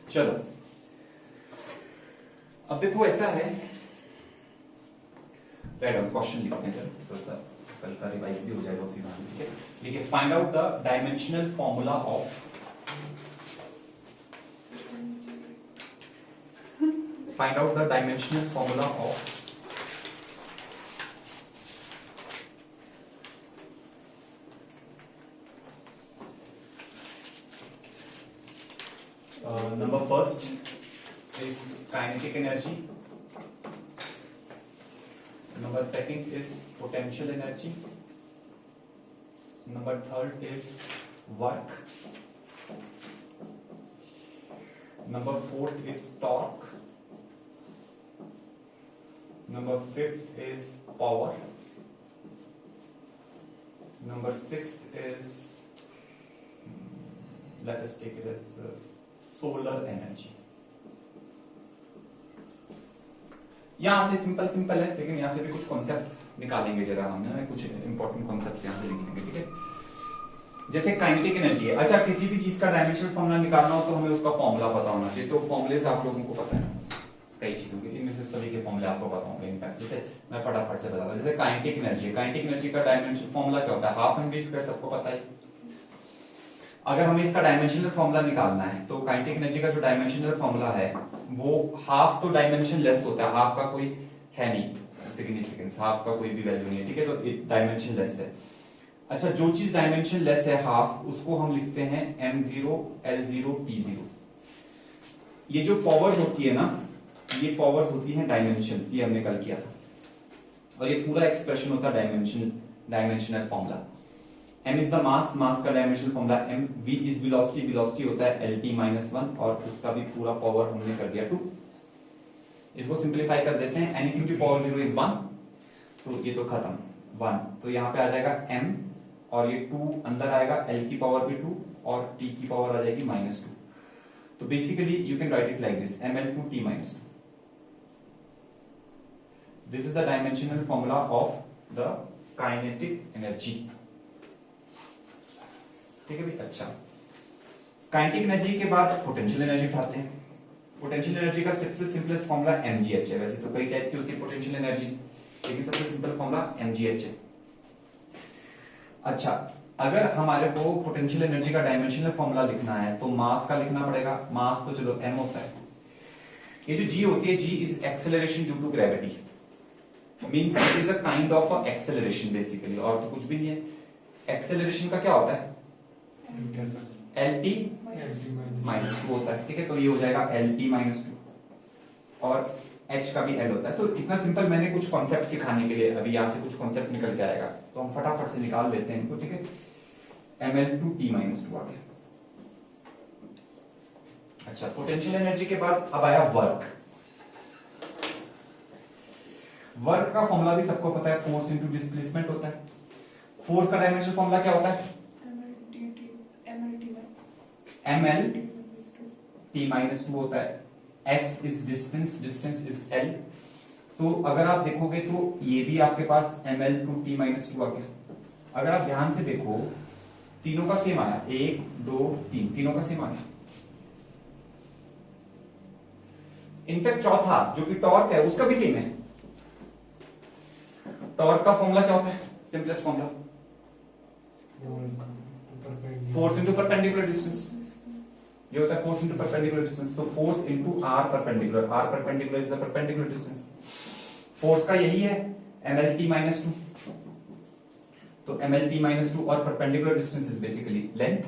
चलो अब देखो ऐसा है, क्वेश्चन लिखते हैं चलो, तो सर कल का रिवाइज भी हो जाएगा उसी बात में। ठीक है, देखिए find out the dimensional formula of number first is kinetic energy, number second is potential energy, number third is work, number fourth is torque, number fifth is power, number sixth is let us take it as solar energy. यहां से simple simple है, लेकिन यहां से भी कुछ concept निकालेंगे जरा हमने, कुछ इंपॉर्टेंट कॉन्सेप्ट्स यहां से लिखेंगे। ठीक है, जैसे काइनेटिक एनर्जी है। अच्छा, किसी भी चीज का डायमेंशनल फॉर्मूला निकालना हो तो हमें उसका फॉर्मूला पता होना चाहिए। तो फॉर्मूले से आप लोगों को पता है कई चीजों के, इनमें से सभी के फॉर्मूले आपको पता होंगे। इनफैक्ट जैसे मैं फटाफट से बताता हूं, जैसे काइनेटिक एनर्जी का डायमेंशनल फॉर्मूला क्या होता है, हाफ एम वी स्क्वायर, सबको पता है। अगर हमें इसका डायमेंशनल फॉर्मूला निकालना है तो काइनेटिक एनर्जी का जो डायमेंशनल फॉर्मूला है वो हाफ तो डायमेंशन लेस होता है, हाफ का कोई है नहीं सिग्निफिकेंस, हाफ का कोई भी वैल्यू नहीं है। ठीक है, तो डायमेंशन लेस है। अच्छा, जो चीज डायमेंशन लेस है हाफ, उसको हम लिखते हैं m0 l0 p0। ये जो पावर्स होती है ना, ये पावर्स होती हैं डायमेंशंस, ये हमने कल किया था, और ये पूरा एक्सप्रेशन होता है dimensional formula. m is the mass का dimensional formula m, v is velocity होता है lt -1, और उसका भी पूरा पावर हमने कर दिया 2। इसको सिंपलीफाई कर देते हैं, एनीथिंग टू पावर 0 इज 1, तो ये तो खत्म 1, तो यहां पे आ जाएगा m और ये 2 अंदर आएगा, l की पावर भी 2 और t की पावर आ जाएगी -2। तो basically you can write it like this, ml2 t -2। This is the dimensional formula of the kinetic energy. ठीक है भाई। अच्छा, काइनेटिक एनर्जी के बाद पोटेंशियल एनर्जी उठाते हैं। पोटेंशियल एनर्जी का सबसे सिंपलेस्ट फॉर्मूला mgh है। वैसे तो कई टाइप की होती है पोटेंशियल एनर्जी, लेकिन सबसे सिंपल फॉर्मूला mgh है। अच्छा, अगर हमारे को पोटेंशियल एनर्जी का डायमेंशनल फॉर्मूला लिखना है तो मास का लिखना पड़ेगा। मास तो चलो m होता है, ये जो g होती है, g is acceleration due to gravity, means it is a kind of a acceleration basically, और तो कुछ भी नहीं है। एक्सेलरेशन का क्या होता है, lt -2 होता है। ठीक है, तो ये हो जाएगा lt -2, और h का भी l होता है। तो इतना सिंपल, मैंने कुछ कॉन्सेप्ट सिखाने के लिए, अभी यहां से कुछ कॉन्सेप्ट निकल के आएगा, तो हम फटाफट से निकाल लेते हैं इनको। ठीक है, ml2 t -2 आ गया। अच्छा, पोटेंशियल एनर्जी के बाद अब आया वर्क। वर्क का फॉर्मूला भी सबको पता है, फोर्स इंटू डिस्प्लेसमेंट होता है। फोर्स का डायमेंशनल फॉर्मूला क्या होता है, ml t -2 होता है। s is distance is l। तो अगर आप देखोगे तो ये भी आपके पास ml2 t -2 आ गया। अगर आप ध्यान से देखो, तीनों का सेम आया, 1 2 3, तीनों का सेम आ गया। इनफैक्ट चौथा जो कि टॉर्क है, उसका भी सेम है। टॉर्क का फॉर्मूला क्या होता है, simplest formula, force into perpendicular distance. ये होता है force into perpendicular distance. So force into r perpendicular is the perpendicular distance. Force का यही है mlt -2, तो mlt -2 और perpendicular distance is basically length.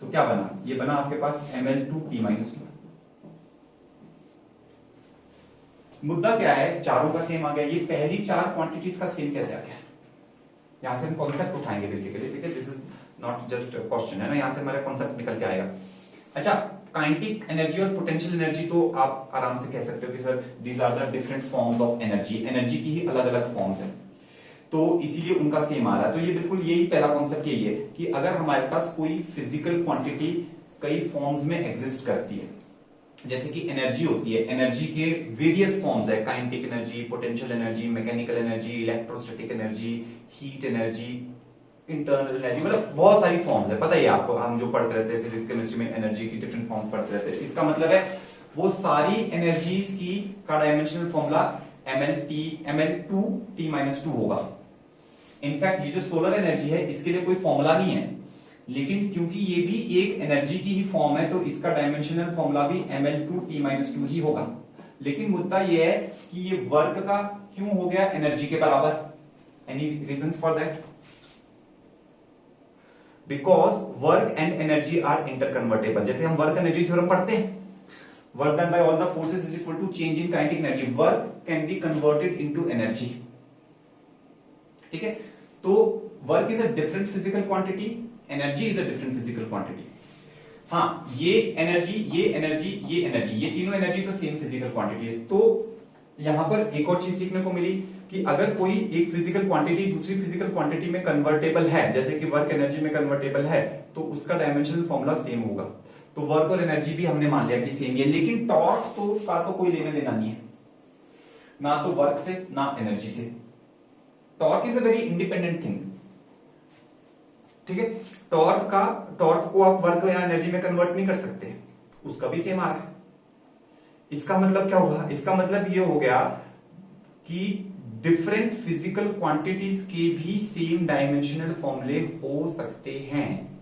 तो क्या बना, ये बना आपके पास ml2 t -2। मुद्दा क्या है, चारों का सेम आ गया। ये पहली 4 क्वांटिटीज का सेम कैसे आ गया, यहां से हम कॉन्सेप्ट उठाएंगे बेसिकली। ठीक है, this is not just question है ना, यहां से हमारा कॉन्सेप्ट निकल के आएगा। अच्छा, काइनेटिक एनर्जी और पोटेंशियल एनर्जी तो आप आराम से कह सकते हो कि sir these are the different forms of energy. Energy की ही अलग अलग फॉर्म्स हैं, तो इसीलिए उनका सेम आ रहा है। तो ये बिल्कुल यही पहला कॉन्सेप्ट यही है कि अगर हमारे पास कोई फिजिकल क्वांटिटी कई फॉर्म्स में एग्जिस्ट करती है, जैसे कि एनर्जी होती है, एनर्जी के वेरियस फॉर्म्स है, kinetic energy, potential energy, mechanical energy, electrostatic energy, heat energy, internal energy, मतलब बहुत सारी फॉर्म्स है, पता ही है आपको, हम जो पढ़ते रहते हैं फिजिक्स केमिस्ट्री में एनर्जी की डिफरेंट फॉर्म्स पढ़ते रहते हैं। इसका मतलब है वो सारी एनर्जीज की का डायमेंशनल फॉर्मूला ml2t-2 होगा। इनफैक्ट ये जो सोलर एनर्जी है इसके लिए कोई फॉर्मूला नहीं है, लेकिन क्योंकि ये भी एक एनर्जी की ही फॉर्म है तो इसका डायमेंशनल फॉर्मूला भी ml2t-2 ही होगा। लेकिन मुद्दा ये है कि ये वर्क का क्यों हो गया एनर्जी के बराबर? Any reasons for that? Because work and energy are interconvertible. जैसे हम वर्क एनर्जी थ्योरम पढ़ते हैं, work done by all the forces is equal to change in kinetic energy, work can be converted into energy. ठीक है, तो work is a different physical quantity, energy is a different physical quantity. हाँ, ये energy, ये energy, ये energy, ये तीनों energy तो सेम फिजिकल क्वांटिटी है। तो यहां पर एक और चीज सीखने को मिली कि अगर कोई एक फिजिकल क्वांटिटी दूसरी फिजिकल क्वांटिटी में कन्वर्टेबल है, जैसे कि वर्क एनर्जी में कन्वर्टेबल है, तो उसका डायमेंशनल फॉर्मूला सेम होगा। तो वर्क और एनर्जी भी हमने मान लिया कि सेम है, लेकिन टॉर्क तो का तो कोई लेना देना नहीं है, ना तो वर्क से ना एनर्जी से। Torque is a very independent thing. ठीक है, टॉर्क को आप वर्क या एनर्जी में कन्वर्ट नहीं कर सकते, उसका भी सेम आ रहा है। इसका मतलब क्या होगा? इसका मतलब ये हो गया कि डिफरेंट फिजिकल क्वांटिटीज के भी सेम डायमेंशनल फॉर्मूले हो सकते हैं।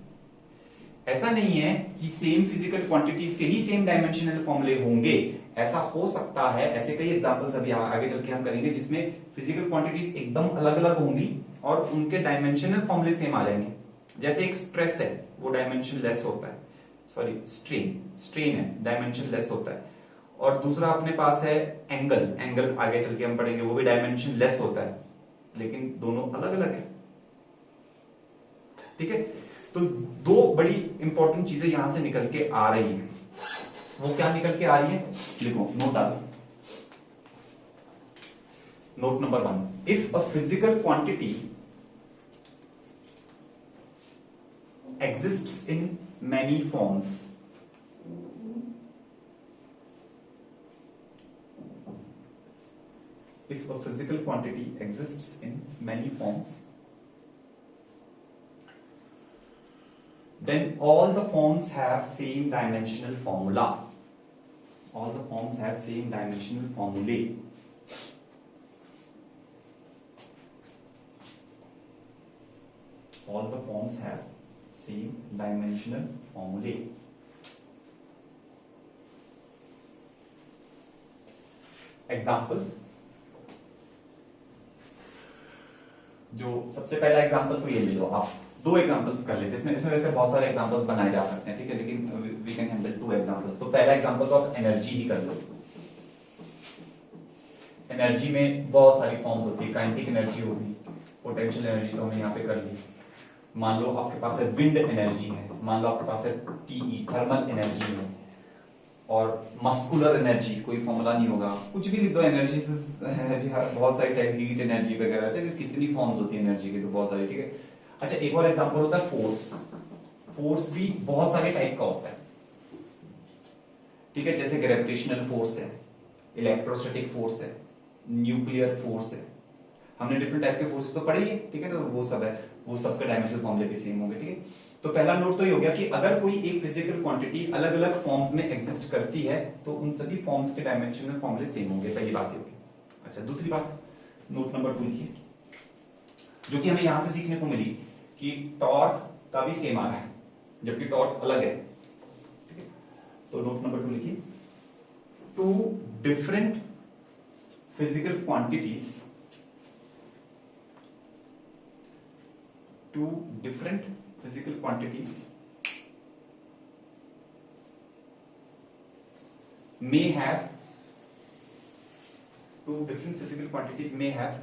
ऐसा नहीं है कि सेम फिजिकल क्वांटिटीज के ही सेम डायमेंशनल फॉर्मूले होंगे, ऐसा हो सकता है। ऐसे कई एग्जांपल्स अभी आगे चल के हम करेंगे जिसमें फिजिकल क्वांटिटीज एकदम अलग अलग होंगी और उनके डायमेंशनल फॉर्मूले सेम आ जाएंगे। जैसे एक स्ट्रेस है, वो डायमेंशन लेस होता है, सॉरी स्ट्रेन है, डायमेंशन लेस होता है। और दूसरा अपने पास है एंगल आगे चल के हम पढ़ेंगे, वो भी डायमेंशन लेस होता है, लेकिन दोनों अलग अलग है। ठीक है, तो दो बड़ी इंपॉर्टेंट चीजें यहां से निकल के आ रही हैं। वो क्या निकल के आ रही है? लिखो, नोट डालो। Note number 1, if a physical quantity exists in many forms, if a physical quantity exists in many forms, then all the forms have same dimensional formula. All the forms have same dimensional formulae. All the forms have same dimensional formulae. Example, जो सबसे पहला example तो ये ले लो आप। दो examples कर लेते हैं, इसमें वैसे बहुत सारे एग्जाम्पल्स बनाए जा सकते हैं, ठीक है, लेकिन वी कैन हैंडल 2 एग्जाम्पल्स। तो पहला एग्जाम्पल तो आप एनर्जी ही कर लो। एनर्जी में बहुत सारी फॉर्म्स होती है, काइनेटिक एनर्जी होगी, पोटेंशियल एनर्जी तो हमने यहाँ पे कर ली। मान लो आपके पास है विंड एनर्जी है, मान लो आपके पास है टीई थर्मल एनर्जी है, और मस्कुलर एनर्जी कोई फॉर्मूला नहीं होगा, कुछ भी लिख दो। एनर्जी बहुत सारी टाइप, हीट एनर्जी वगैरह, कितनी फॉर्म्स होती है एनर्जी की, तो बहुत सारी। ठीक है, अच्छा एक और एग्जांपल होता है फोर्स। फोर्स भी बहुत सारे टाइप का होता है। ठीक है, जैसे ग्रेविटेशनल फोर्स है, इलेक्ट्रोस्टैटिक फोर्स है, न्यूक्लियर फोर्स है। हमने डिफरेंट टाइप के फोर्सेस तो पढ़ी है, ठीक है, तो वो सब है, वो सबके डायमेंशनल फॉर्मूले भी सेम होंगे। ठीक है, तो पहला नोट तो ये हो गया कि अगर कोई एक फिजिकल क्वांटिटी अलग अलग फॉर्म्स में एग्जिस्ट करती है तो उन सभी फॉर्म्स के डायमेंशनल फॉर्मूले सेम होंगे। पहली बात ये होगी। अच्छा, दूसरी बात, नोट नंबर 2 लिखिए, जो कि हमें यहां से सीखने को मिली कि टॉर्क का भी सेम आ रहा है जबकि टॉर्क अलग है। ठीक है, तो नोट नंबर 2 लिखिए, 2 different physical quantities, 2 different physical quantities may have 2 different physical quantities may have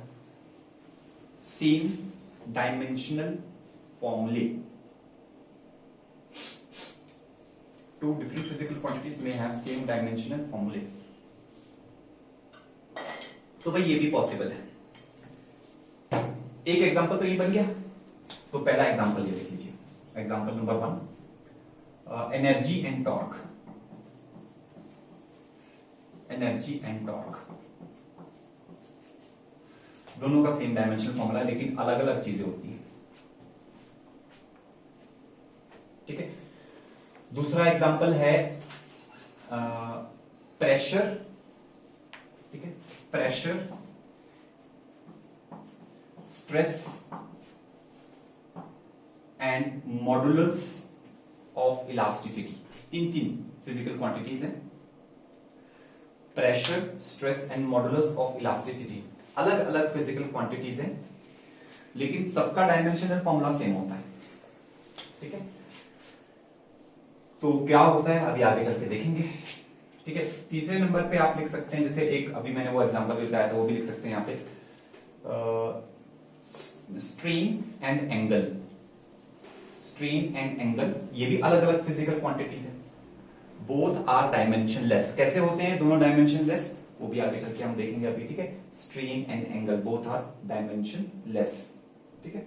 same dimensional formulae. 2 different physical quantities may have same dimensional formulae. तो भाई ये भी पॉसिबल है। एक एग्जांपल तो ये बन गया। तो पहला एग्जांपल ये लिख लीजिए, example number 1, energy and torque. Energy and torque दोनों का सेम डायमेंशनल फॉर्मूला, लेकिन अलग अलग चीजें होती हैं। दूसरा एग्जांपल है प्रेशर, ठीक है, pressure, stress and modulus of elasticity. तीन तीन फिजिकल क्वांटिटीज हैं, pressure, stress and modulus of elasticity. अलग अलग फिजिकल क्वांटिटीज हैं, लेकिन सबका डायमेंशनल फॉर्मूला सेम होता है, ठीक है। तो क्या होता है अभी आगे चल के देखेंगे, ठीक है। तीसरे नंबर पे आप लिख सकते हैं, जैसे एक अभी मैंने वो एग्जांपल भी बताया था, वो भी लिख सकते हैं यहाँ पे, strain and angle. Strain and angle ये भी अलग अलग फिजिकल क्वांटिटीज है, बोथ आर डायमेंशनलेस। कैसे होते हैं दोनों डायमेंशनलेस, वो भी आगे चल के हम देखेंगे अभी, ठीक है। Strain and angle both are dimensionless, ठीक है।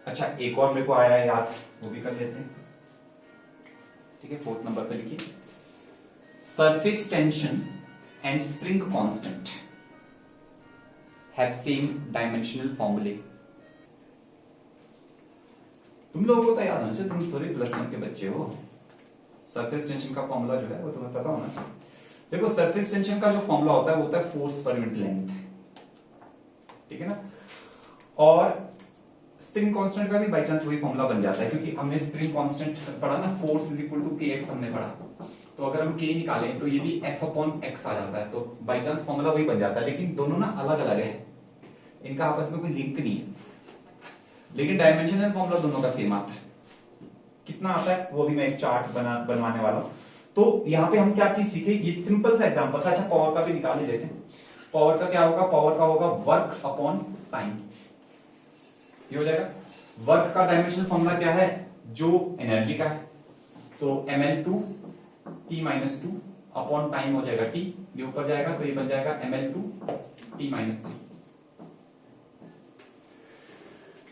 अच्छा, एक और मेरे को आया है याद, वो भी कर लेते हैं, ठीक है। फोर्थ नंबर पे लिखिए, surface tension and spring constant have same dimensional फॉर्मूले। तुम लोगों को तो याद होना चाहिए, तुम थोड़ी प्लस वन के बच्चे हो। सरफेस टेंशन का फॉर्मूला जो है वो तुम्हें पता होना चाहिए। देखो, सरफेस टेंशन का जो फॉर्मूला होता है वो होता है फोर्स पर यूनिट लेंथ, ठीक है ना। और स्प्रिंग कांस्टेंट का भी बाय चांस वही फॉर्मूला बन जाता है, क्योंकि हमने स्प्रिंग कांस्टेंट पढ़ा ना, force is equal to kx हमने पढ़ा। तो अगर हम k निकालें तो ये भी F/x आ जाता है, तो बाय चांस फॉर्मूला वही बन जाता है। लेकिन दोनों ना अलग अलग है, इनका आपस में कोई लिंक नहीं है, लेकिन डायमेंशनल फॉर्मूला दोनों का सेम आता है। कितना आता है वो भी मैं एक चार्ट बनवाने वाला हूं। तो यहाँ पे हम क्या चीज सीखे, ये सिंपल सा एग्जांपल था। अच्छा, पावर का भी निकाल ही लेते हैं। पावर का क्या होगा, पावर का होगा वर्क अपॉन टाइम, ये हो जाएगा। वर्क का डायमेंशनल फॉर्मूला क्या है, जो एनर्जी का है, तो ml2 t-2 अपॉन टाइम हो जाएगा t, ये ऊपर जाएगा तो ये बन जाएगा ml2 t-3।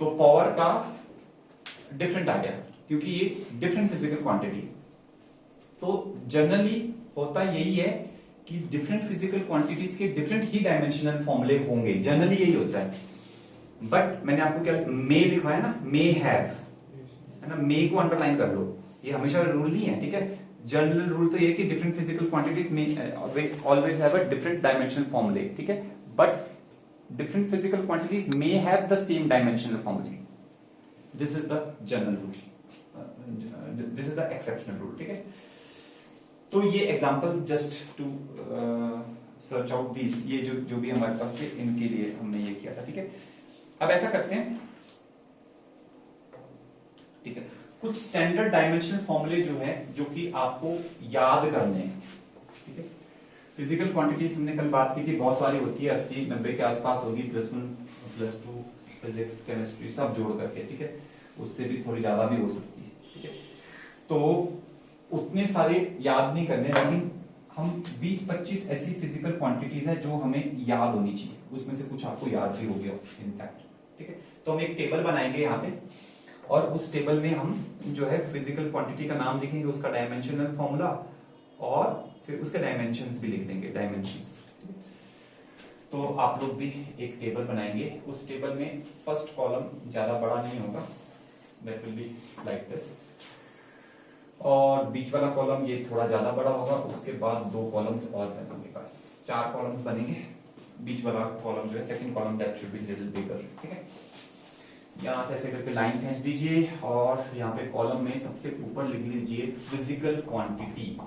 तो पावर का डिफरेंट आ गया, क्योंकि ये डिफरेंट फिजिकल क्वांटिटी। तो जनरली होता यही है कि डिफरेंट फिजिकल क्वांटिटीज के डिफरेंट ही डायमेंशनल फॉर्मूले होंगे, जनरली यही होता है। बट मैंने आपको क्या मे लिखा है ना, मे हैव, है ना, मे को अंडरलाइन कर लो, ये हमेशा रूल नहीं है, ठीक है। जनरल रूल तो ये कि डिफरेंट फिजिकल क्वांटिटीज में always have a different dimensional फॉर्मूले, ठीक है। But different physical quantities may have the same dimensional formula. This is the general rule. This is the exceptional rule, ठीक है। तो ये example just to search out this, ये जो भी हमारे पास थे इनके लिए हमने ये किया था, ठीक है। अब ऐसा करते हैं, ठीक है, कुछ स्टैंडर्ड डायमेंशनल फॉर्मूले जो है जो कि आपको याद करने हैं, ठीक है। फिजिकल क्वांटिटीज हमने कल बात की थी, बहुत सारी होती है, 80-90 के आसपास होगी, +1 +2 फिजिक्स केमिस्ट्री सब जोड़ करके, ठीक है। उससे भी थोड़ी ज्यादा भी हो सकती है, ठीक है। तो उतने सारे याद नहीं करने, लेकिन हम 20-25 ऐसी फिजिकल क्वांटिटीज है जो हमें याद होनी चाहिए, उसमें से कुछ आपको याद भी हो गया इनफैक्ट, ठीक है। तो हम एक टेबल बनाएंगे यहाँ पे, और उस टेबल में हम जो है फिजिकल क्वांटिटी का नाम लिखेंगे, उसका डायमेंशनल फॉर्मूला, और फिर उसके डायमेंशंस भी लिख देंगे, डायमेंशंस। तो आप लोग भी एक टेबल बनाएंगे, उस टेबल में फर्स्ट कॉलम ज्यादा बड़ा नहीं होगा, that will be like this, और बीच वाला कॉलम ये थोड़ा ज्यादा बड़ा होगा, उसके बाद 2 कॉलम्स और बनेंगे, बस 4 कॉलम्स बनेंगे। बीच वाला कॉलम जो है second column, that should be little bigger, ठीक है। यहां से ऐसे करके लाइन खींच दीजिए, और यहाँ पे कॉलम में सबसे ऊपर लिख लीजिए फिजिकल क्वांटिटी।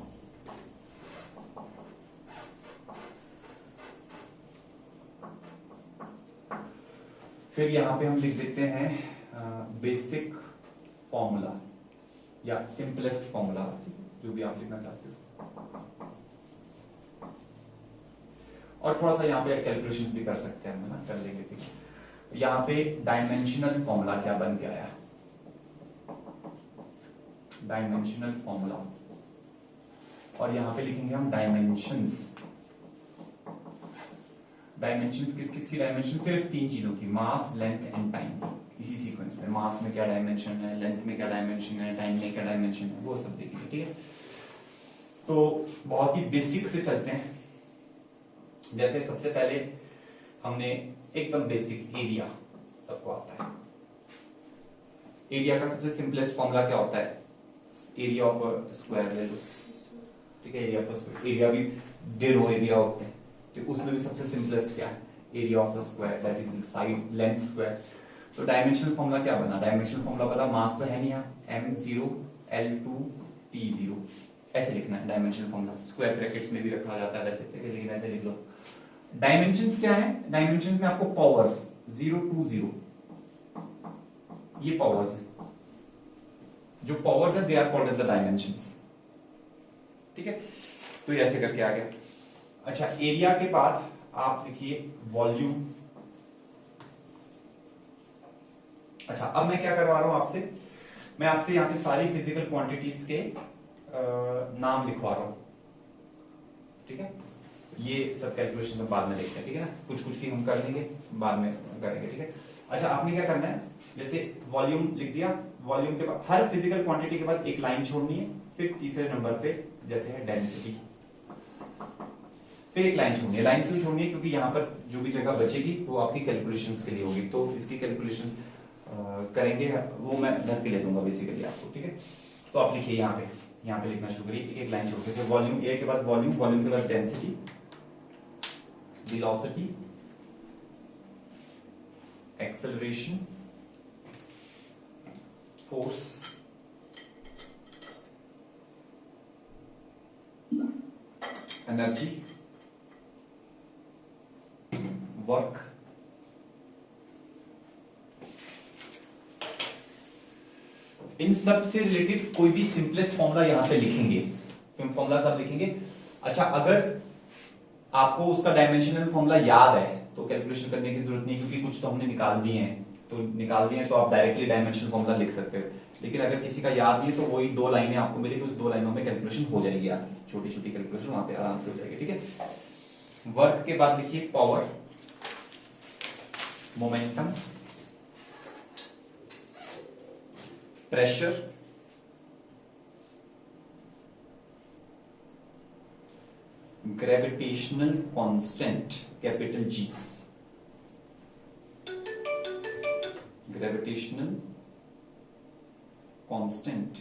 फिर यहां पे हम लिख देते हैं बेसिक फॉर्मूला या सिंपलेस्ट फॉर्मूला, जो भी आप लिखना चाहते हो। और थोड़ा सा यहाँ पे कैलकुलेशंस भी कर सकते हैं हम, ना, कर लेंगे, ठीक है। यहाँ पे डायमेंशनल फॉर्मूला क्या बन के आया, डायमेंशनल फॉर्मूला, और यहाँ पे लिखेंगे हम डायमेंशंस। डायमेंशंस किस किस की डायमेंशन, सिर्फ 3 चीजों की, मास, लेंथ एंड टाइम, इसी सीक्वेंस में। मास में क्या डायमेंशन है, लेंथ में क्या डायमेंशन है, टाइम में क्या डायमेंशन है, वो सब देखेंगे, ठीक है। तो बहुत ही बेसिक से चलते हैं। जैसे सबसे पहले हमने एकदम बेसिक एरिया, सबको आता है। एरिया का सबसे सिंपलेस्ट फॉर्मूला क्या होता है, एरिया ऑफ अ स्क्वायर ले लो, ठीक है, area of a square, area भी डिरो एरिया होते हैं, तो उसमें भी सबसे सिंपलेस्ट क्या है, area of a square that is side length square. तो डायमेंशनल फॉर्मूला क्या बना, डायमेंशनल फॉर्मूला बना, मास तो है नहीं यहाँ, m0 L2 T0 ऐसे लिखना है डायमेंशनल फॉर्मूला, स्क्वायर ब्रैकेट्स में भी रखा जाता है वैसे, ठीक है, लेकिन ऐसे लिख लो। डायमेंशंस क्या है, डायमेंशंस में आपको पावर्स 0 2 0 ये पावर्स है, जो पावर्स है they are called as the dimensions, ठीक है, तो ये ऐसे करके आ गया। अच्छा, एरिया के बाद आप देखिए वॉल्यूम। अच्छा, अब मैं क्या करवा रहा हूं आपसे, मैं आपसे यहां पे सारी फिजिकल क्वांटिटीज के नाम लिखवा रहा हूं, ठीक है, ये सब कैलकुलेशन में बाद में देखते हैं, ठीक है ना, कुछ कुछ की हम कर लेंगे बाद में करेंगे, ठीक है। अच्छा, आपने क्या करना है, जैसे वॉल्यूम लिख दिया, वॉल्यूम के बाद हर फिजिकल क्वांटिटी के बाद एक लाइन छोड़नी है, फिर तीसरे नंबर पे जैसे है डेंसिटी, फिर एक लाइन छोड़नी है। लाइन क्यों छोड़नी है, क्योंकि यहाँ पर जो भी जगह बचेगी वो आपकी कैलकुलेशंस के लिए होगी, तो इसकी कैलकुलेशंस करेंगे वो मैं घर पे ले दूंगा बेसिकली आपको, ठीक है। तो आप लिखिए यहाँ पे लिखना शुरू करिए, एक एक लाइन छोड़ के, वॉल्यूम ए के बाद वॉल्यूम, वॉल्यूम के बाद density, velocity, acceleration, force, energy, work, इन सब से रिलेटेड कोई भी सिंपलेस्ट फॉर्मूला यहां पे लिखेंगे, फॉर्मूला सब लिखेंगे। अच्छा, अगर आपको उसका डायमेंशनल फॉर्मूला याद है तो कैलकुलेशन करने की जरूरत नहीं, क्योंकि कुछ तो हमने निकाल दिए हैं, तो आप डायरेक्टली डायमेंशनल फॉर्मूला लिख सकते हो। लेकिन अगर किसी का याद नहीं है तो वही 2 लाइनें आपको मिलेगी, उस 2 लाइनों में कैलकुलेशन हो जाएगी, आपकी छोटी छोटी कैलकुलेशन वहां पे आराम से हो जाएगी, ठीक है। वर्क के बाद लिखिए power, momentum, pressure, gravitational constant capital G, gravitational constant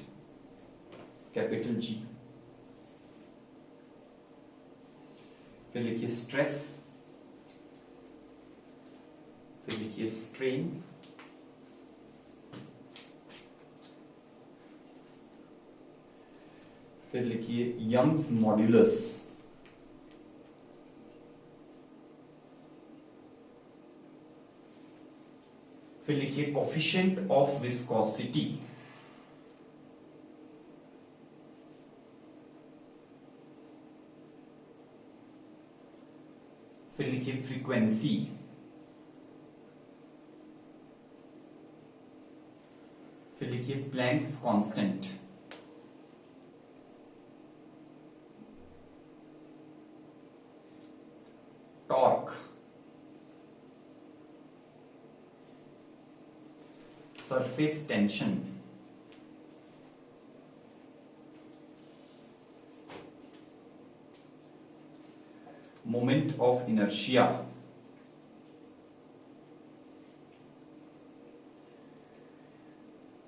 capital G, फिर लिखिए स्ट्रेस, फिर लिखिए स्ट्रेन, फिर लिखिए यंग्स मॉड्यूलस, फिर लिखिए कोफिशिएंट ऑफ विस्कोसिटी, फिर लिखिए फ्रीक्वेंसी, फिर लिखिए Planck's constant, torque, surface tension, moment of inertia,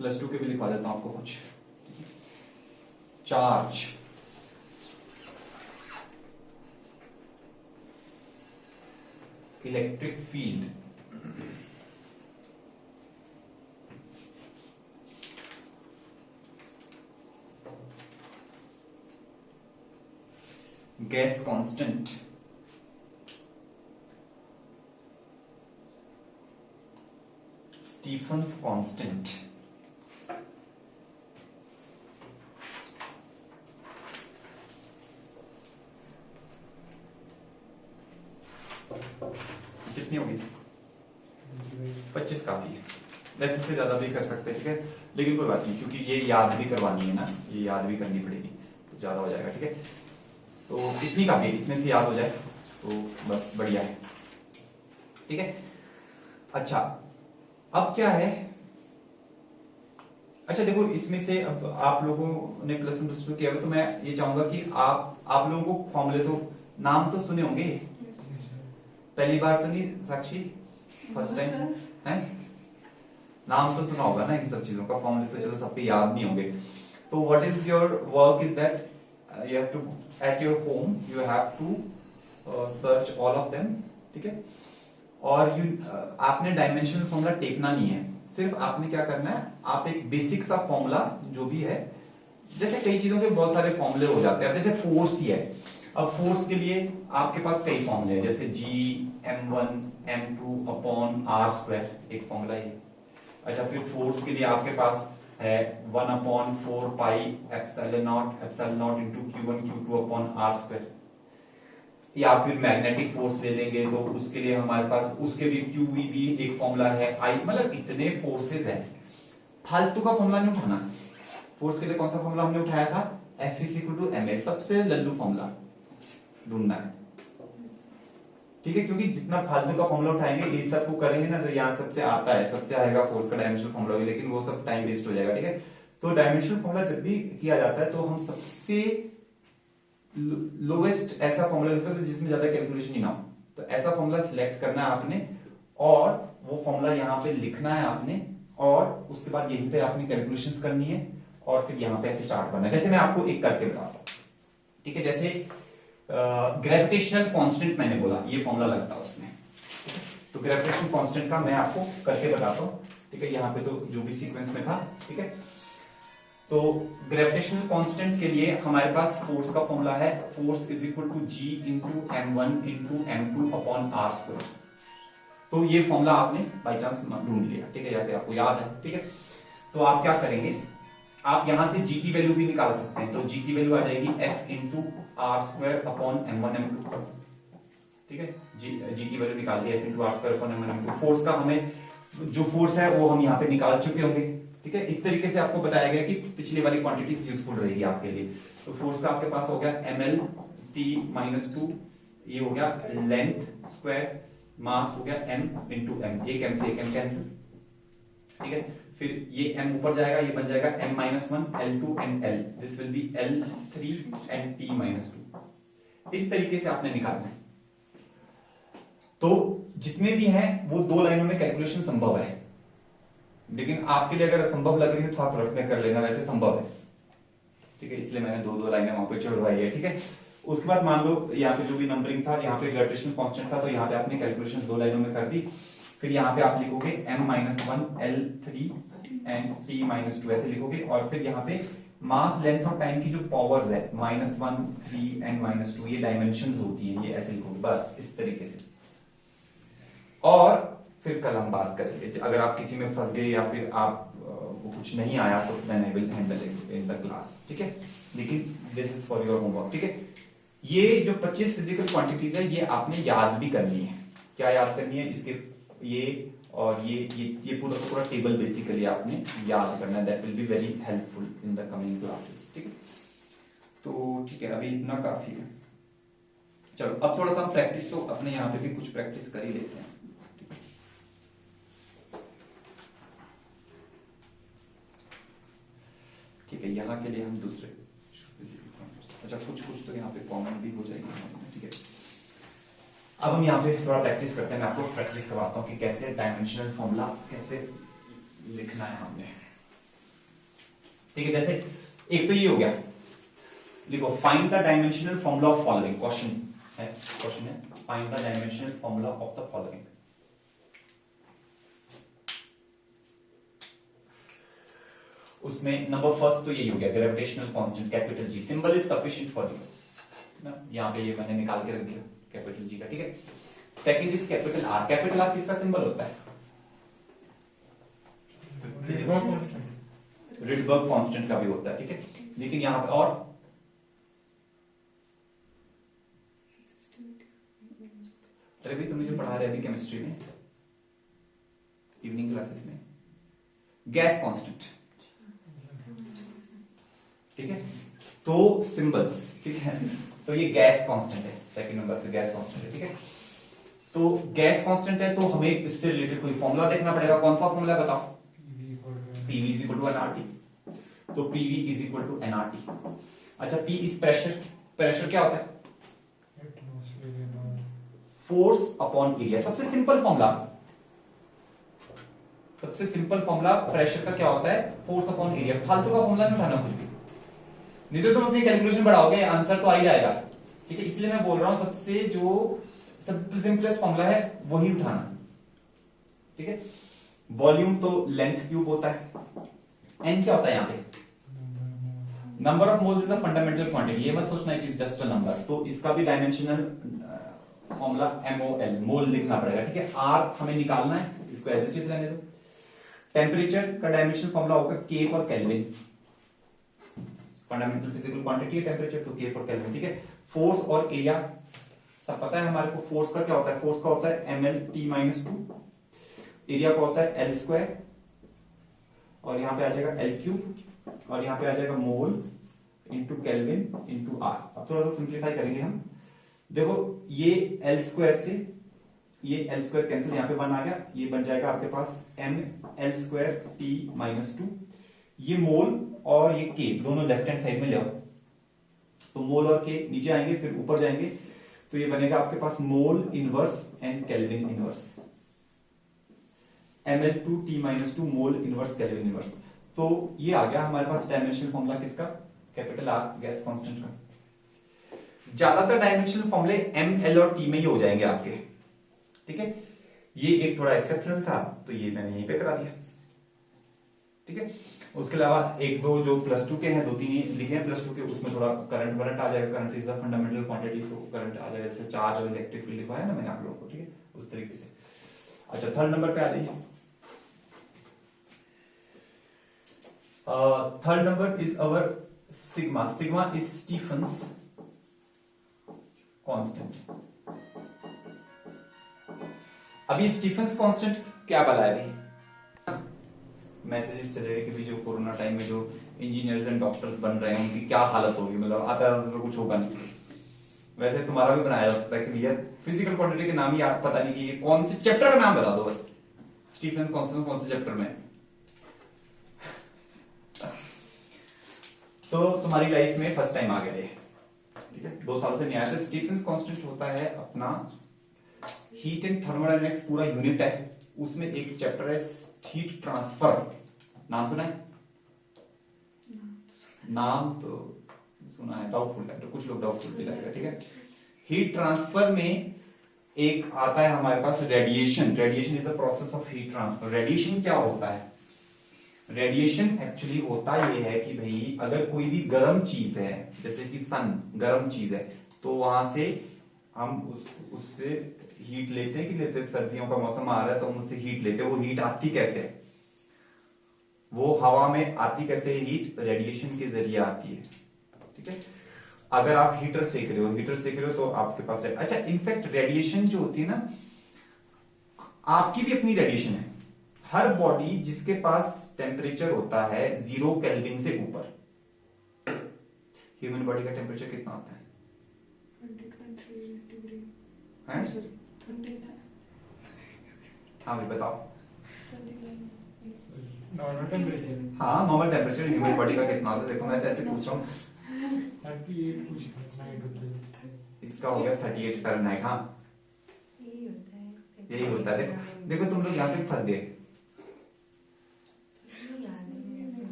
+2 के भी लिखवा देता हूं आपको कुछ, charge, electric field, gas constant, Stefan's constant, कितनी होगी 25 काफी है, वैसे से ज्यादा भी कर सकते हैं, ठीक है, लेकिन कोई बात नहीं, क्योंकि ये याद भी करवानी है ना, ये याद भी करनी पड़ेगी, तो ज्यादा हो जाएगा, ठीक है, तो इतनी काफी है, इतने से याद हो जाए तो बस बढ़िया है, ठीक है। अच्छा, अब क्या है, अच्छा देखो, इसमें से अब आप लोगों ने +1 +2 किया, तो मैं ये चाहूंगा कि आप लोगों को फॉर्मूले तो नाम तो सुने होंगे, पहली बार तो नहीं साक्षी, फर्स्ट टाइम है, नाम तो सुना होगा ना इन सब चीजों का, फॉर्मूले तो चलो सबके याद नहीं होंगे। तो what is your work is that you have to at your home you have to search all of them, ठीक है। और आपने डायमेंशनल फॉर्मूला टेकना नहीं है, सिर्फ आपने क्या करना है, आप एक बेसिक सा फॉर्मूला जो भी है, जैसे कई चीजों के बहुत सारे फॉर्मूले हो जाते हैं, जैसे फोर्स ही है, अब फोर्स के लिए आपके पास कई फॉर्मूले हैं, जैसे G m1 m2 upon r square, एक फॉर्मूला है। अच्छा, फिर फोर्स के लिए आपके पास है 1 upon 4 pi epsilon not into q1 q2 upon r square. या फिर मैग्नेटिक फोर्स ले लेंगे तो उसके लिए हमारे पास उसके भी QVB एक फॉर्मूला है, I, मतलब इतने फोर्सेस है, फालतू का फॉर्मूला नहीं उठाना। फोर्स के लिए कौन सा फॉर्मूला हमने उठाया था, F is equal to ma, सबसे लल्लू फॉर्मूला ढूंढना है, ठीक है। क्योंकि जितना फालतू का फॉर्मूला उठाएंगे, इस सब को करेंगे ना, यहाँ सबसे आता है, सबसे आएगा फोर्स का डायमेंशनल फॉर्मूला भी, लेकिन वो सब टाइम वेस्ट हो जाएगा, ठीक है। तो डायमेंशनल फॉर्मूला जब भी किया जाता है तो हम सबसे लोवेस्ट ऐसा फॉर्मूला यूज करते हैं जिसमें ज्यादा कैलकुलेशन ही ना हो, तो ऐसा फॉर्मूला सिलेक्ट करना है आपने, और वो फॉर्मूला यहाँ पे लिखना है आपने, और उसके बाद यहीं पे आपने कैलकुलेशंस करनी है, और फिर यहाँ पे ऐसे चार्ट बनना है। जैसे मैं आपको एक करके बताता हूँ, ठीक है। जैसे ग्रेविटेशनल कांस्टेंट मैंने बोला, ये फॉर्मूला लगता है उसमें, तो ग्रेविटेशनल कांस्टेंट का मैं आपको करके बताता हूँ, ठीक है। यहाँ पे तो जो भी सीक्वेंस में था, ठीक है। तो ग्रेविटेशनल कांस्टेंट के लिए हमारे पास फोर्स का फॉर्मूला है, force is equal to G into m1 into m2 upon r square. तो ये फॉर्मूला आपने बाई चांस ढूंढ लिया, ठीक है, या फिर आपको याद है, ठीक है। तो आप क्या करेंगे, आप यहां से G की वैल्यू भी निकाल सकते हैं, तो G की वैल्यू आ जाएगी F into r square upon m1 m2, ठीक है। G की वैल्यू निकाल दी, F into r square upon m1 m2। Force का हमें जो फोर्स है वो हम यहाँ पे निकाल चुके होंगे, ठीक है। इस तरीके से आपको बताया गया कि पिछली वाली क्वांटिटीज यूजफुल रहेगी आपके लिए। तो फोर्स का आपके पास हो गया ml t माइनस 2, ये हो गया लेंथ स्क्वायर, मास हो गया m इंटू m, एक m से एक m कैंसिल, ठीक है। फिर ये m ऊपर जाएगा, ये बन जाएगा m minus 1 L2 and L, this will be L3 and t minus 2। इस तरीके से आपने निकालना है। तो जितने भी हैं वो दो लाइनों में कैलकुलेशन संभव है, लेकिन आपके लिए अगर असंभव लग रही है तो आप रट में कर लेना, वैसे संभव है, ठीक है। इसलिए मैंने दो लाइनें वहां पे चढ़वाई है, ठीक है। उसके बाद मान लो यहाँ पे जो भी नंबरिंग था, यहाँ पे ग्रेविटेशनल कांस्टेंट था, तो यहाँ पे आपने कैलकुलेशन दो लाइनों में कर दी। फिर यहाँ पे आप लिखोगे m minus 1 L3 and t minus 2, ऐसे लिखोगे। और फिर यहाँ पे मास, लेंथ और टाइम की जो पावर्स है -1 3 एंड -2, ये डायमेंशंस होती है, ये ऐसे लिखोगे, बस इस तरीके से। और फिर कल हम बात करेंगे, अगर आप किसी में फंस गए या फिर आप को कुछ नहीं आया तो then I will handle it in the class, ठीक है। लेकिन this is for your homework, ठीक है। ये जो 25 फिजिकल क्वांटिटीज है, ये आपने याद भी करनी है। क्या याद करनी है, इसके ये और ये पूरा पूरा टेबल बेसिकली आपने याद करना है, that will be very helpful in the coming classes, ठीक है। तो ठीक है, अभी इतना काफी है। चलो अब थोड़ा सा हम प्रैक्टिस, तो अपने यहाँ पे भी कुछ प्रैक्टिस कर ही लेते हैं। ठीक है, यहाँ के लिए हम दूसरे, अच्छा कुछ तो यहाँ पे कॉमन भी हो जाएगी, ठीक है। अब हम यहाँ पे थोड़ा प्रैक्टिस करते हैं, मैं आपको प्रैक्टिस करवाता हूँ कि कैसे डायमेंशनल फॉर्मूला कैसे लिखना है हमने, ठीक है। जैसे एक तो ये हो गया, लिखो find the dimensional formula of following, question है find the dimensional formula of the following. उसमें नंबर फर्स्ट तो यही हो गया, gravitational constant capital G, symbol is sufficient for you ना, यहाँ पे ये मैंने निकाल के रख दिया कैपिटल G का, ठीक है। Second is capital R, capital R किसका सिंबल होता है, रिडबर्ग कांस्टेंट का भी होता है, ठीक है। लेकिन यहाँ पे और अरे भाई तुम जो पढ़ा रहे अभी केमिस्ट्री में इवनिंग क्लासेस में, गैस कांस्टेंट, ठीक है। तो सिंबल्स, ठीक है, तो ये गैस कांस्टेंट है, सेकंड नंबर पे गैस कांस्टेंट है, ठीक है। तो गैस कांस्टेंट है तो हमें इससे रिलेटेड कोई फॉर्मूला देखना पड़ेगा। कौन सा फॉर्मूला है बताओ, PV is equal to nRT, तो PV is equal to nRT। अच्छा, P इज प्रेशर, प्रेशर क्या होता है, फोर्स अपॉन एरिया, सबसे सिंपल फॉर्मूला, सबसे सिंपल फॉर्मूला प्रेशर का क्या होता है, फोर्स अपॉन एरिया। फालतू का फॉर्मूला नहीं उठाना कुछ भी, नहीं तो तुम अपनी कैलकुलेशन बढ़ाओगे आंसर तो आ ही जाएगा। ठीक है, इसलिए मैं बोल रहा हूं सबसे जो सिंपलेस्ट फॉर्मूला है वही उठाना। ठीक है, वॉल्यूम तो लेंथ क्यूब होता है, एन क्या होता है यहाँ पे, number of moles is the fundamental quantity. ये मत सोचना it is just a number, तो इसका भी डायमेंशनल फॉर्मूला MOL मोल लिखना पड़ेगा। ठीक है, आर हमें निकालना है, इसको एज इट इज रहने दो। टेम्परेचर का डायमेंशनल फॉर्मूला होगा K for kelvin, fundamental physical quantity है टेम्परेचर, तो K फॉर केल्विन। ठीक है, फोर्स और एरिया सब पता है हमारे को। फोर्स का क्या होता है, फोर्स का होता है mL/T-2, एरिया का होता है L², और यहां पे आ जाएगा L3, और यहां पे आ जाएगा mole into kelvin into R. अब थोड़ा सा सिंप्लीफाई करेंगे हम। देखो ये L² से ये L² कैंसिल, यहां पे 1 आ गया, ये बन जाएगा आपके पास mL²T-2। ये मोल और ये K दोनों लेफ्ट हैंड साइड में ले आओ, तो मोल और K नीचे आएंगे, फिर ऊपर जाएंगे, तो ये बनेगा आपके पास mole inverse and kelvin inverse, mL/T-2 mole inverse kelvin inverse. तो ये आ गया हमारे पास डायमेंशनल फॉर्मूला किसका, कैपिटल R गैस कांस्टेंट का। ज्यादातर डायमेंशनल फॉर्मूले ML और T में ही हो जाएंगे आपके। ठीक है, ये एक थोड़ा एक्सेप्शनल था तो ये मैंने यहीं पे करा दिया। ठीक है, उसके अलावा एक दो जो +2 के हैं, 2-3 लिखे हैं +2 के, उसमें थोड़ा करंट वरंट आ जाएगा। Current is the fundamental quantity, तो करंट आ जाएगा, जैसे चार्ज और इलेक्ट्रिक फील्ड लिखवाया ना मैंने आप लोगों को। ठीक है, उस तरीके से। अच्छा, थर्ड नंबर पे आ जाइए। Third number is our sigma. Sigma is Stefan's constant. अभी स्टीफन्स कांस्टेंट क्या बला है भाई, मैसेजेस चले कि जो कोरोना टाइम में जो इंजीनियर्स एंड डॉक्टर्स बन रहे हैं उनकी क्या हालत होगी, मतलब आता तो कुछ होगा नहीं। वैसे तुम्हारा भी बनाया जाता है कि भैया फिजिकल क्वांटिटी के नाम ही आप पता नहीं कि ये कौन से चैप्टर का नाम बता दो बस, स्टीफन्स कांस्टेंट कौन से चैप्टर में। तो तुम्हारी लाइफ में फर्स्ट टाइम आ गया ये। ठीक है, 2 साल से नहीं आया। तो स्टीफन्स कांस्टेंट होता है अपना हीट एंड थर्मोडायनेमिक्स पूरा यूनिट है, उसमें एक चैप्टर है हीट ट्रांसफर। नाम सुना है? नाम तो सुना है, डाउटफुल है, तो कुछ लोग डाउटफुल भी लगेगा। ठीक है, हीट ट्रांसफर में एक आता है हमारे पास radiation. Radiation is a process of heat transfer. Radiation क्या होता है, रेडिएशन एक्चुअली होता ये है कि भाई अगर कोई भी गर्म चीज है, जैसे कि सन गर्म चीज है, तो वहां से हम उससे हीट लेते हैं कि लेते हैं, सर्दियों का मौसम आ रहा है तो हम उससे हीट लेते हैं। वो हीट आती कैसे है, वो हवा में आती कैसे है, हीट रेडिएशन के जरिए आती है। ठीक है, अगर आप हीटर सेक रहे हो तो आपके पास अच्छा, इनफैक्ट रेडिएशन जो होती है ना, आपकी भी अपनी रेडिएशन है। हर बॉडी जिसके पास टेम्परेचर होता है 0 केल्विन से ऊपर, ह्यूमन बॉडी का टेम्परेचर कितना होता है? 20.3 डिग्री है? 29। हाँ भाई बताओ। 29। Normal temperature. हाँ, नॉर्मल टेम्परेचर ह्यूमन बॉडी का कितना होता है? देखो मैं तो ऐसे पूछ रहा हूँ। 38 कुछ फ़ारेनहाइट होता है। इसका हो गया 38 फ़ारेनहाइट। हाँ, यही होता है। देखो तुम लोग यहाँ पे फंस गए,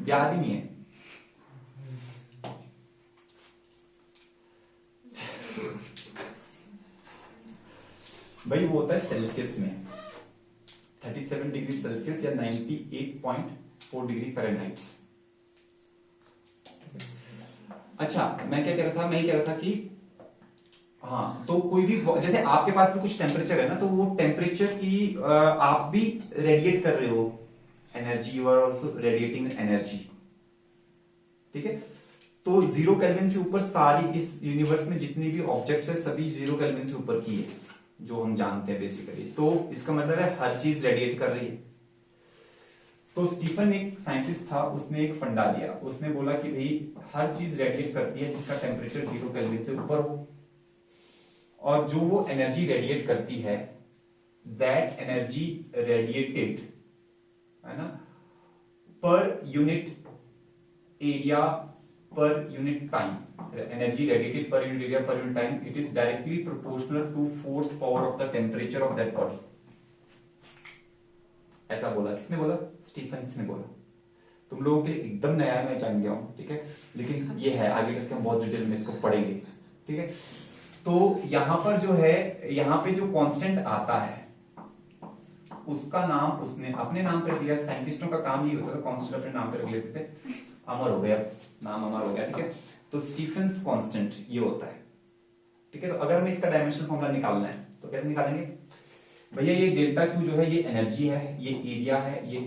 याद ही नहीं है। भाई वो होता है सेल्सियस में, 37 डिग्री सेल्सियस या 98.4 डिग्री फ़ारेनहाइट। अच्छा, मैं क्या कह रहा था, मैं ये कह रहा था कि हाँ, तो कोई भी जैसे आपके पास भी कुछ टेम्परेचर है ना, तो वो टेम्परेचर की आप भी रेडिएट कर रहे हो energy, you are also radiating energy. ठीक है, तो 0 केल्विन से ऊपर सारी इस यूनिवर्स में जितनी भी ऑब्जेक्ट्स है सभी 0 केल्विन से ऊपर की है, जो हम जानते हैं बेसिकली। तो इसका मतलब है हर चीज रेडिएट कर रही है। तो स्टीफन एक साइंटिस्ट था, उसने एक फंडा दिया, उसने बोला कि भाई हर चीज रेडिएट करती है जिसका टेम्परेचर 0 केल्विन से ऊपर हो, और जो वो एनर्जी रेडिएट करती है दैट एनर्जी रेडिएटेड, है ना, per unit area per unit time, energy radiated per unit area per unit time, it is directly proportional to 4th power of the temperature of that body. ऐसा बोला, किसने बोला? Stephen's ने बोला। तुम लोगों के लिए एकदम नया है, मैं जान गया हूँ, ठीक है, लेकिन ये है, आगे चल के हम बहुत डिटेल में इसको पढ़ेंगे, ठीक है। तो यहाँ पर जो है, यहाँ पे जो कांस्टेंट आता है उसका नाम उसने अपने नाम पे दिया। साइंटिस्टों का काम ये होता था, कांस्टेंट अपने नाम पे रख लेते थे, अमर हो गया, नाम अमर हो गया, ठीक है। तो स्टीफेंस कांस्टेंट ये होता है, ठीक है। तो अगर हमें इसका डायमेंशनल फॉर्मूला निकालना है तो कैसे निकालेंगे भैया, ये डेल्टा क्यू जो है ये एनर्जी है, ये एरिया है, ये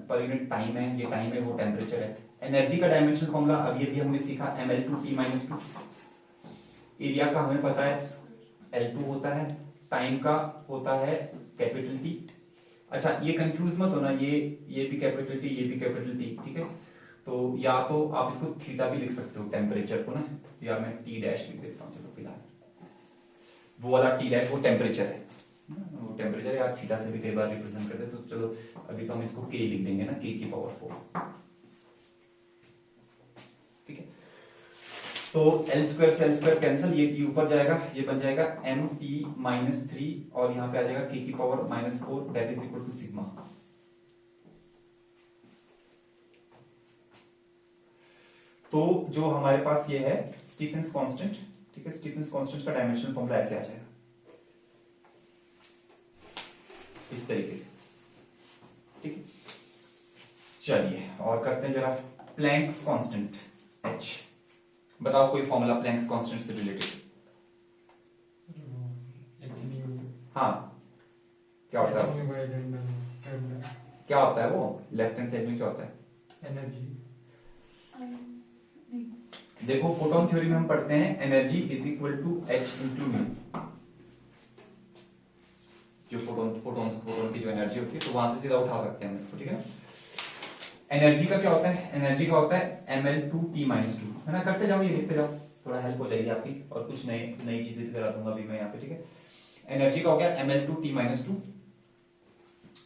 पर यूनिट टाइम है, ये टाइम है, वो टेम्परेचर है। एनर्जी का डायमेंशनल फॉर्मूला अभी अभी हमने सीखा mL2T-2। एरिया का हमें पता है L2 होता है, टाइम का होता है कैपिटल T। अच्छा ये कंफ्यूज मत होना, ये भी कैपिटल T, ये भी कैपिटल T, ठीक है। तो या तो आप इसको थीटा भी लिख सकते हो टेम्परेचर को ना, या मैं T डैश लिख देता हूँ, चलो फिलहाल वो वाला T डैश वो टेम्परेचर है, वो टेम्परेचर या थीटा से भी कई बार रिप्रेजेंट करते हैं। तो चलो अभी तो हम इसको K लिख देंगे ना, K की पावर 4, ठीक है। तो L स्क्वायर से L स्क्वायर कैंसिल, ये T ऊपर जाएगा, ये बन जाएगा MP-3 और यहाँ पे आ जाएगा K की power -4 that is equal to sigma. तो जो हमारे पास ये है स्टीफेंस कांस्टेंट, ठीक है, स्टीफेंस कांस्टेंट का डायमेंशनल फॉर्मूला ऐसे आ जाएगा इस तरीके से, ठीक है। चलिए और करते हैं जरा प्लैंक्स कांस्टेंट H। बताओ कोई फॉर्मूला प्लैंक्स कांस्टेंट से रिलेटेड। हाँ क्या होता है, क्या होता है वो लेफ्ट हैंड साइड में क्या होता है, एनर्जी। देखो फोटोन थ्योरी में हम पढ़ते हैं energy is equal to H into mu, जो फोटोन की जो एनर्जी होती है, तो वहां से सीधा उठा सकते हैं हम इसको, ठीक है। एनर्जी का क्या होता है, एनर्जी का होता है mL2T-2, है ना। करते जाओ, ये लिखते जाओ, थोड़ा हेल्प हो जाएगी आपकी, और कुछ नई चीजें भी करा दूंगा अभी मैं यहाँ पे, ठीक है। एनर्जी का हो गया mL2T-2,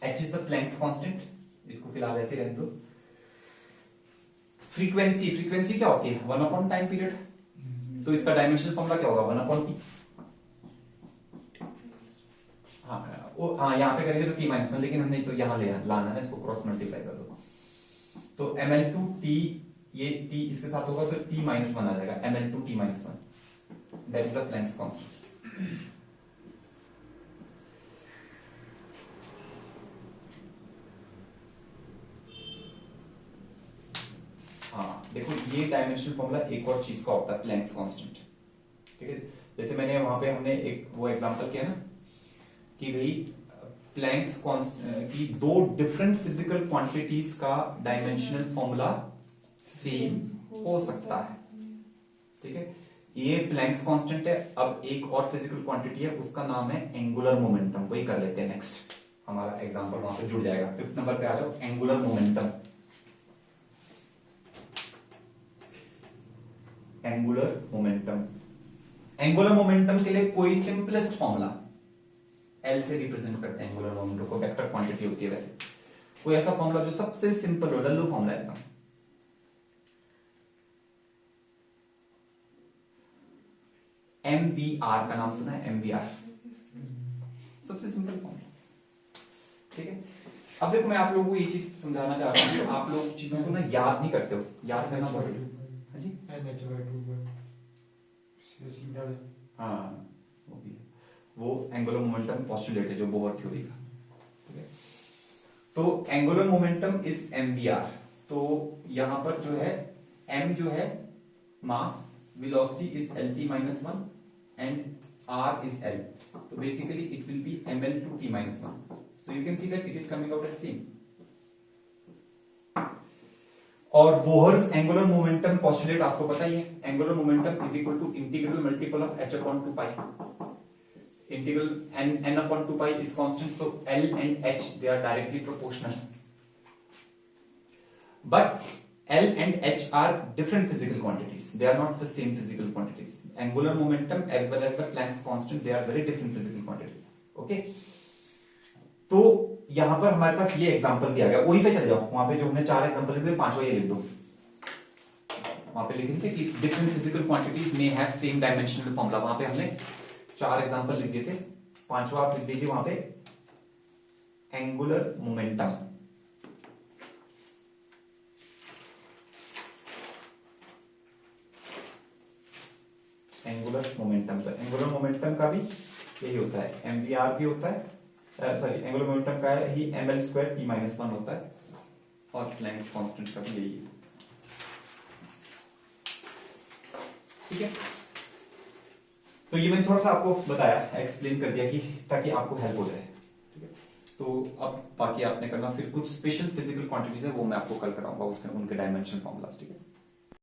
H is the Planck's constant, इसको फिलहाल ऐसे रहने दो। फ्रीक्वेंसी क्या होती है, 1 टाइम पीरियड, तो इसका डायमेंशनल फॉर्मूला क्या होगा 1/T। हाँ यहाँ पे करेंगे तो T-1, लेकिन हमने तो यहाँ लाना है, इसको क्रॉस मल्टीप्लाई कर दो, तो mL2T, ये T इसके साथ होगा तो T-1 आ जाएगा, mL2T-1, that is the Planck's constant. हाँ देखो ये डायमेंशनल फॉर्मूला एक और चीज का होता है प्लैंक्स कांस्टेंट, ठीक है। जैसे मैंने वहां पे हमने एक वो एग्जांपल किया ना कि भाई प्लैंक्स की दो डिफरेंट फिजिकल क्वांटिटीज का डायमेंशनल फॉर्मूला सेम हो सकता है, ठीक है। ये प्लैंक्स कांस्टेंट है। अब एक और फिजिकल क्वांटिटी है, उसका नाम है एंगुलर मोमेंटम, वही कर लेते हैं नेक्स्ट, हमारा एग्जांपल वहां पे जुड़ जाएगा। 5th नंबर पे आ जाओ, angular momentum. Angular momentum, angular momentum के लिए कोई सिंपलेस्ट फॉर्मूला, L से रिप्रेजेंट करते हैं एंगुलर मोमेंटम को, वेक्टर क्वांटिटी होती है वैसे, कोई ऐसा फॉर्मूला जो सबसे सिंपल हो, लल्लू फॉर्मूला एकदम। MVR का नाम सुना है, MVR सबसे सिंपल फॉर्मूला, ठीक है। अब देखो मैं आप लोगों को ये चीज समझाना चाह रहा हूं, आप लोग चीजों को ना याद नहीं करते हो, याद करना बहुत जी, हाँ वो भी है, वो एंगुलर मोमेंटम पोस्टुलेट है जो बोहर थ्योरी का, ठीक है। तो एंगुलर मोमेंटम इज MVR। तो यहां पर जो है m जो है मास, velocity is LT-1 and r is L, so basically it will be mL2T-1, so you can see that it is coming out as same। और बोहर्स एंगुलर मोमेंटम पोस्टुलेट आपको पता ही है, angular momentum is equal to integral multiple of h/2π, integral n/2π is constant, so L and h they are directly proportional, but L and h are different physical quantities, they are not the same physical quantities। Angular momentum as well as the Planck's constant, they are very different physical quantities, okay। तो यहां पर हमारे पास ये example दिया गया, वहीं पे चले जाओ, वहां पे जो हमने 4 एग्जांपल लिखे थे, 5वां ये लिख दो, वहां पे लिखे थे कि different physical quantities may have same dimensional formula, वहां पे हमने 4 एग्जांपल लिख दिए थे, 5वां आप लिख दीजिए वहां पे एंगुलर मोमेंटम, एंगुलर मोमेंटम, तो एंगुलर मोमेंटम का भी यही होता है, mvr भी होता है, सॉरी एंगुलर मोमेंटम का ही ml स्क्वायर t माइनस 1 होता है, और प्लैंक्स कांस्टेंट का भी यही है। ठीक है, तो ये मैंने थोड़ा सा आपको बताया, एक्सप्लेन कर दिया कि ताकि आपको हेल्प हो जाए। ठीक है, तो अब बाकी आपने करना, फिर कुछ स्पेशल फिजिकल क्वांटिटीज है वो मैं आपको कल कराऊंगा, उसके उनके डायमेंशन फॉर्मूलाज। ठीक है।